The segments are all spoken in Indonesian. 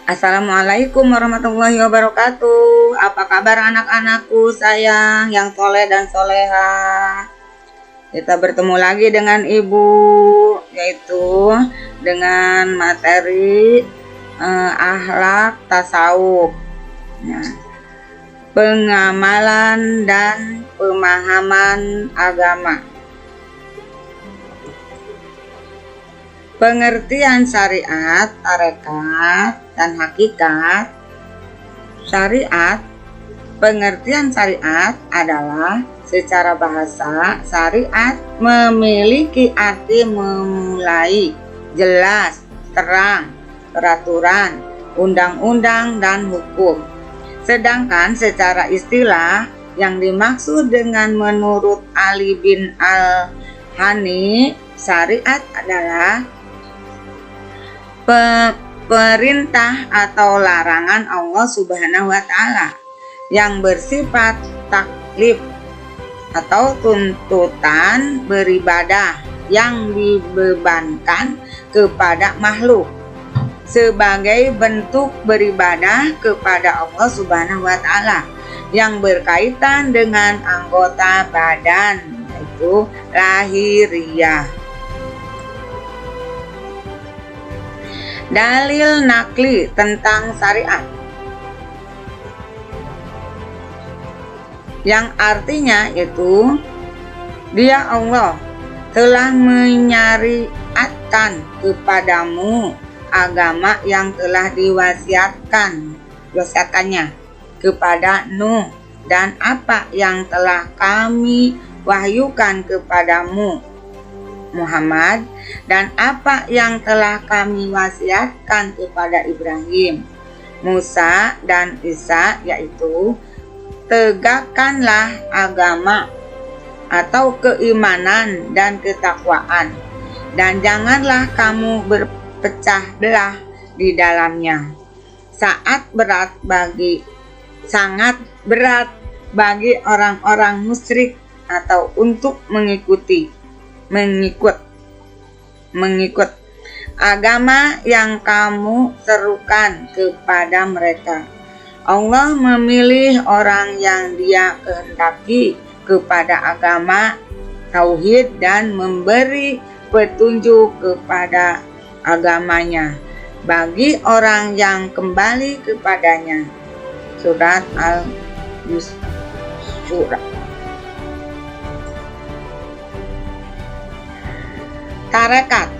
Assalamualaikum warahmatullahi wabarakatuh. Apa kabar anak-anakku sayang yang soleh dan soleha? Kita bertemu lagi dengan Ibu, yaitu dengan materi akhlak tasawuf. Nah, pengamalan dan pemahaman agama. Pengertian syariat, tarekat, dan hakikat. Syariat, pengertian syariat adalah secara bahasa, syariat memiliki arti memulai, jelas, terang, peraturan, undang-undang, dan hukum. Sedangkan secara istilah, yang dimaksud dengan menurut Ali bin Al-Hani, syariat adalah perintah atau larangan Allah Subhanahu wa Ta'ala yang bersifat taklif atau tuntutan beribadah yang dibebankan kepada makhluk sebagai bentuk beribadah kepada Allah Subhanahu wa Ta'ala yang berkaitan dengan anggota badan, yaitu lahiriah. Dalil nakli tentang syariat, yang artinya itu Dia Allah telah menyariatkan kepadamu agama yang telah diwasiatkannya kepada Nuh, dan apa yang telah kami wahyukan kepadamu Muhammad, dan apa yang telah kami wasiatkan kepada Ibrahim, Musa, dan Isa, yaitu tegakkanlah agama atau keimanan dan ketakwaan, dan janganlah kamu berpecah belah di dalamnya. Sangat berat bagi orang-orang musyrik atau untuk mengikut agama yang kamu serukan kepada mereka. Allah memilih orang yang Dia kehendaki kepada agama tauhid dan memberi petunjuk kepada agamanya bagi orang yang kembali kepadanya. Surat Al-Yusra. Tarekat.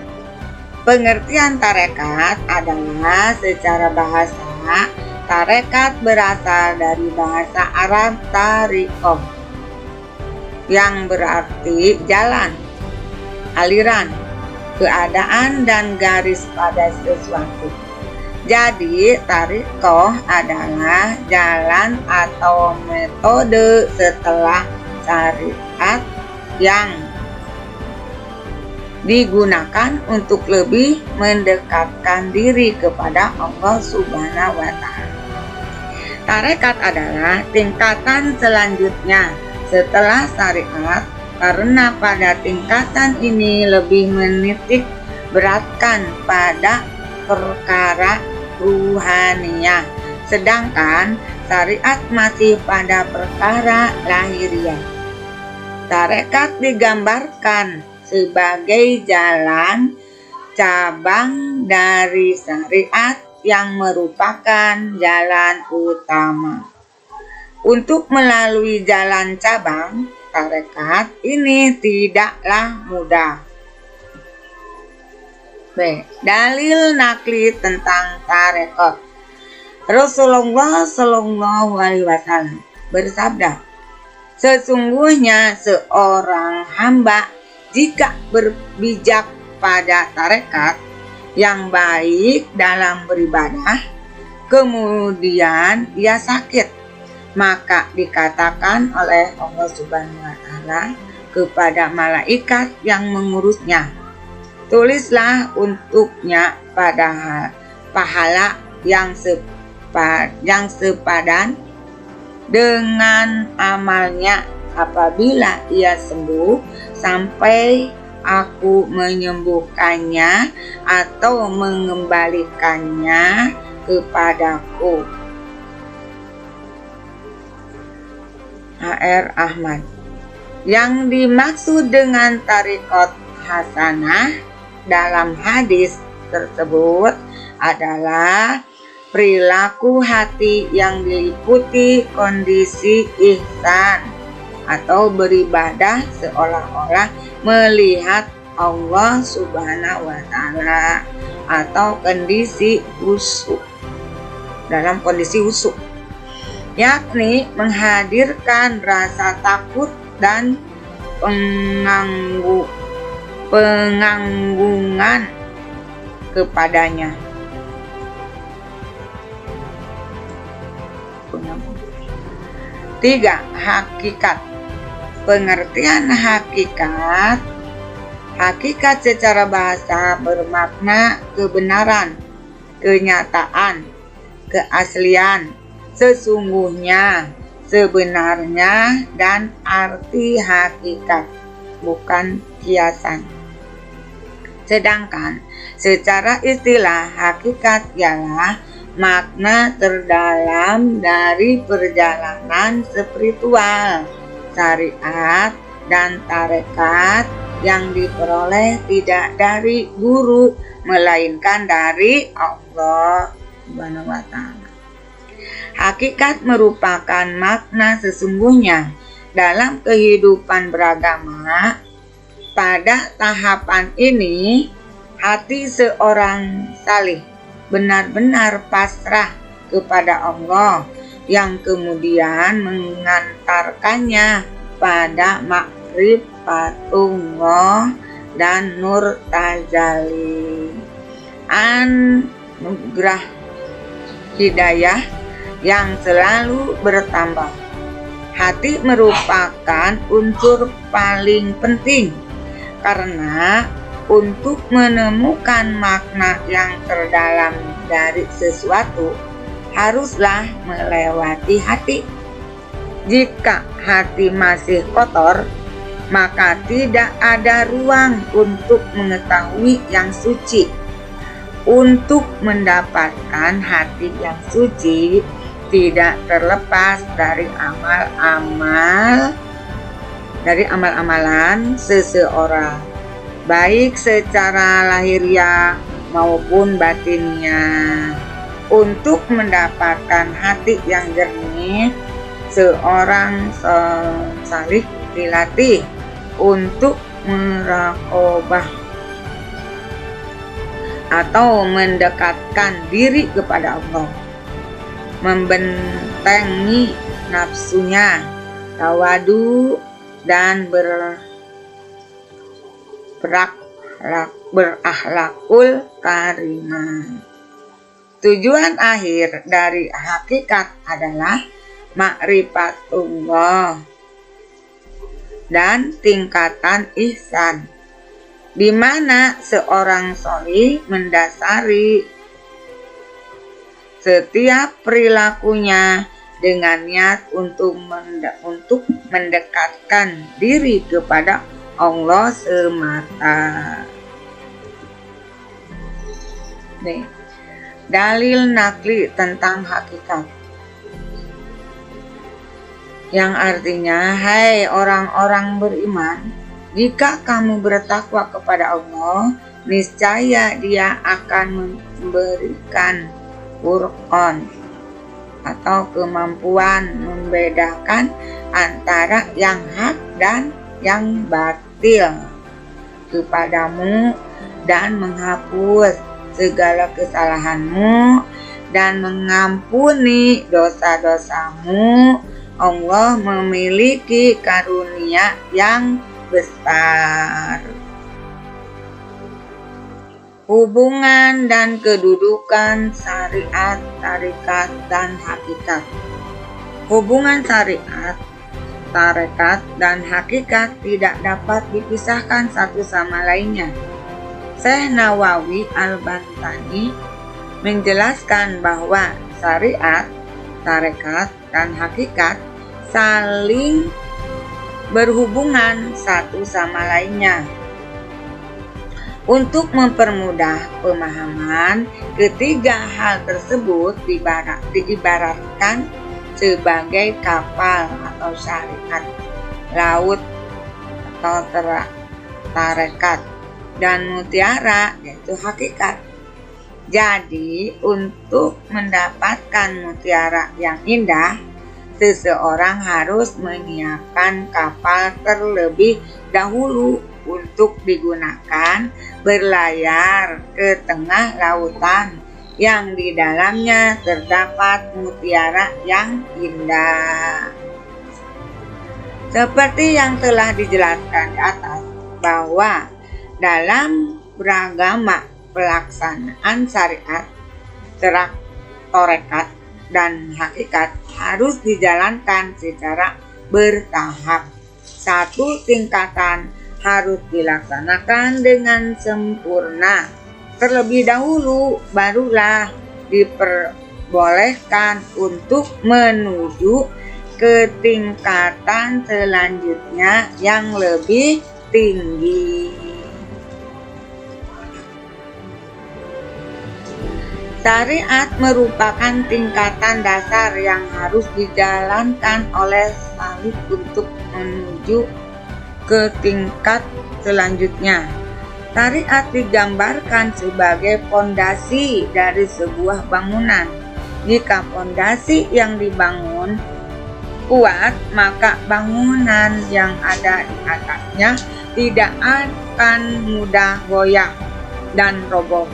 Pengertian tarekat adalah secara bahasa, tarekat berasal dari bahasa Arab tariqah, yang berarti jalan, aliran, keadaan, dan garis pada sesuatu. Jadi tariqah adalah jalan atau metode setelah syariat yang digunakan untuk lebih mendekatkan diri kepada Allah Subhanahu wa Ta'ala. Tarekat adalah tingkatan selanjutnya setelah syariat, karena pada tingkatan ini lebih menitik beratkan pada perkara ruhaniyah, sedangkan syariat masih pada perkara lahiriah. Tarekat digambarkan sebagai jalan cabang dari syariat yang merupakan jalan utama. Untuk melalui jalan cabang tarekat ini tidaklah mudah. B. Dalil nakli tentang tarekat. Rasulullah Shallallahu Alaihi Wasallam bersabda, sesungguhnya seorang hamba jika berbijak pada tarekat yang baik dalam beribadah, kemudian ia sakit, maka dikatakan oleh Allah Subhanahu wa Ta'ala kepada malaikat yang mengurusnya, tulislah untuknya pahala yang sepadan dengan amalnya apabila ia sembuh, sampai aku menyembuhkannya atau mengembalikannya kepadaku. H.R. Ahmad. Yang dimaksud dengan tarekat hasanah dalam hadis tersebut adalah perilaku hati yang diliputi kondisi ihsan atau beribadah seolah-olah melihat Allah Subhanahu wa Ta'ala, atau kondisi khusyuk, dalam kondisi khusyuk, yakni menghadirkan rasa takut dan penganggungan kepadanya. 3. Hakikat. Pengertian hakikat. Hakikat secara bahasa bermakna kebenaran, kenyataan, keaslian, sesungguhnya, sebenarnya, dan arti hakikat, bukan kiasan. Sedangkan secara istilah hakikat ialah makna terdalam dari perjalanan spiritual, syariat, dan tarekat yang diperoleh tidak dari guru melainkan dari Allah Subhanahu wa Ta'ala. Hakikat merupakan makna sesungguhnya dalam kehidupan beragama. Pada tahapan ini, hati seorang salih benar-benar pasrah kepada Allah yang kemudian mengantarkannya pada ma'rifatullah dan nur tajalli, anugerah hidayah yang selalu bertambah. Hati merupakan unsur paling penting karena untuk menemukan makna yang terdalam dari sesuatu haruslah melewati hati. Jika hati masih kotor, maka tidak ada ruang untuk mengetahui yang suci. Untuk mendapatkan hati yang suci tidak terlepas dari amal-amalan seseorang, baik secara lahiriah maupun batinnya. Untuk mendapatkan hati yang jernih, seorang salih dilatih untuk meraqabah atau mendekatkan diri kepada Allah, membentengi nafsunya, tawadu, dan berakhlakul karimah. Tujuan akhir dari hakikat adalah ma'rifatullah dan tingkatan ihsan, di mana seorang sholih mendasari setiap perilakunya dengan niat untuk mendekatkan diri kepada Allah semata. Nih, dalil nakli tentang hakikat, yang artinya, hai orang-orang beriman, jika kamu bertakwa kepada Allah, niscaya Dia akan memberikan Furqan atau kemampuan membedakan antara yang hak dan yang batil kepadamu, dan menghapus segala kesalahanmu dan mengampuni dosa-dosamu. Allah memiliki karunia yang besar. Hubungan dan kedudukan syariat, tarekat, dan hakikat. Hubungan syariat, tarekat, dan hakikat tidak dapat dipisahkan satu sama lainnya. Syekh Nawawi Al-Bantani menjelaskan bahwa syariat, tarekat, dan hakikat saling berhubungan satu sama lainnya. Untuk mempermudah pemahaman, ketiga hal tersebut diibaratkan sebagai kapal atau syariat, laut atau tarekat, dan mutiara yaitu hakikat. Jadi, untuk mendapatkan mutiara yang indah, seseorang harus menyiapkan kapal terlebih dahulu untuk digunakan berlayar ke tengah lautan yang di dalamnya terdapat mutiara yang indah. Seperti yang telah dijelaskan di atas, bahwa dalam beragama pelaksanaan syariat, torekat, dan hakikat harus dijalankan secara bertahap. Satu tingkatan harus dilaksanakan dengan sempurna terlebih dahulu, barulah diperbolehkan untuk menuju ke tingkatan selanjutnya yang lebih tinggi. Syariat merupakan tingkatan dasar yang harus dijalankan oleh salib untuk menuju ke tingkat selanjutnya. Syariat digambarkan sebagai pondasi dari sebuah bangunan. Jika pondasi yang dibangun kuat, maka bangunan yang ada di atasnya tidak akan mudah goyah dan roboh.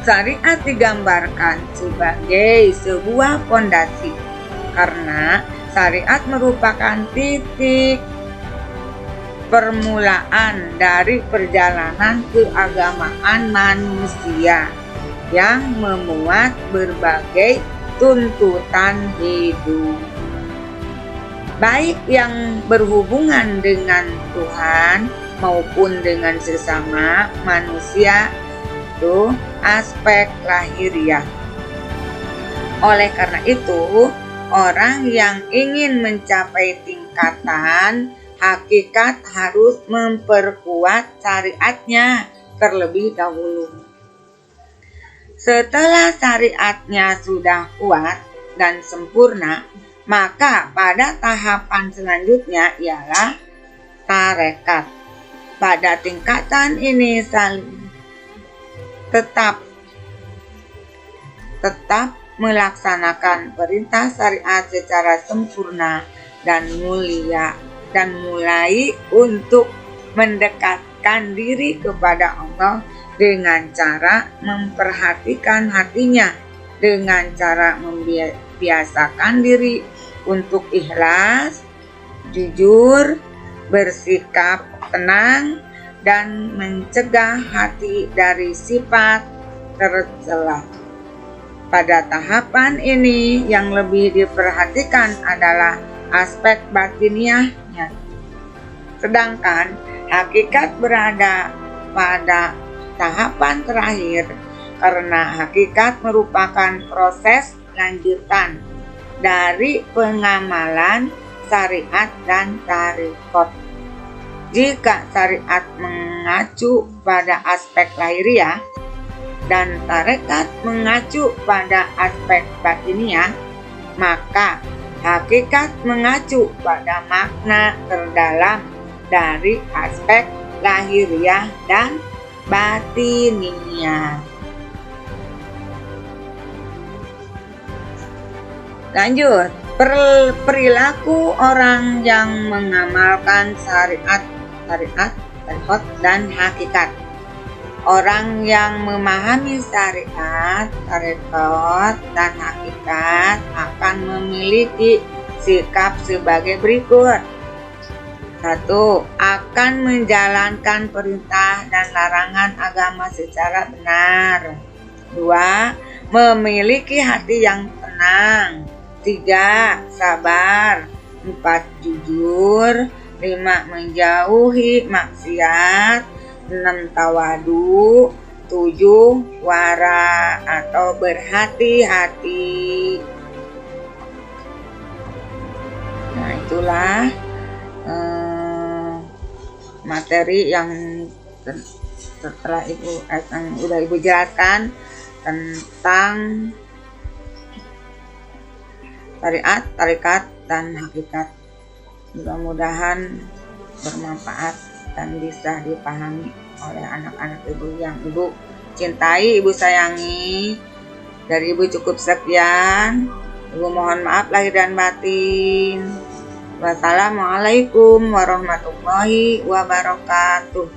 Syariat digambarkan sebagai sebuah pondasi karena syariat merupakan titik permulaan dari perjalanan keagamaan manusia yang memuat berbagai tuntutan hidup, baik yang berhubungan dengan Tuhan maupun dengan sesama manusia, itu aspek lahiriah. Oleh karena itu, orang yang ingin mencapai tingkatan hakikat harus memperkuat syariatnya terlebih dahulu. Setelah syariatnya sudah kuat dan sempurna, maka pada tahapan selanjutnya ialah tarekat. Pada tingkatan ini tetap melaksanakan perintah syariat secara sempurna dan mulia, dan mulai untuk mendekatkan diri kepada Allah dengan cara memperhatikan hatinya, dengan cara membiasakan diri untuk ikhlas, jujur, bersikap tenang, dan mencegah hati dari sifat tercela. Pada tahapan ini yang lebih diperhatikan adalah aspek batiniahnya. Sedangkan hakikat berada pada tahapan terakhir karena hakikat merupakan proses lanjutan dari pengamalan syariat dan tarekat. Jika syariat mengacu pada aspek lahiriah dan tarekat mengacu pada aspek batiniah, maka hakikat mengacu pada makna terdalam dari aspek lahiriah dan batiniah. Lanjut, perilaku orang yang mengamalkan syariat, tarekat, dan hakikat. Orang yang memahami syariat, tarekat, dan hakikat akan memiliki sikap sebagai berikut. 1. Akan menjalankan perintah dan larangan agama secara benar. 2. Memiliki hati yang tenang. 3. Sabar. 4. Jujur. 5. Menjauhi maksiat. 6. Tawadu. 7. Wara atau berhati-hati. Nah, itulah materi yang setelah udah ibu jelaskan tentang tarikat dan hakikat. Mudah-mudahan bermanfaat dan bisa dipahami oleh anak-anak ibu yang ibu cintai, ibu sayangi. Dari ibu cukup sekian. Ibu mohon maaf lahir dan batin. Wassalamualaikum warahmatullahi wabarakatuh.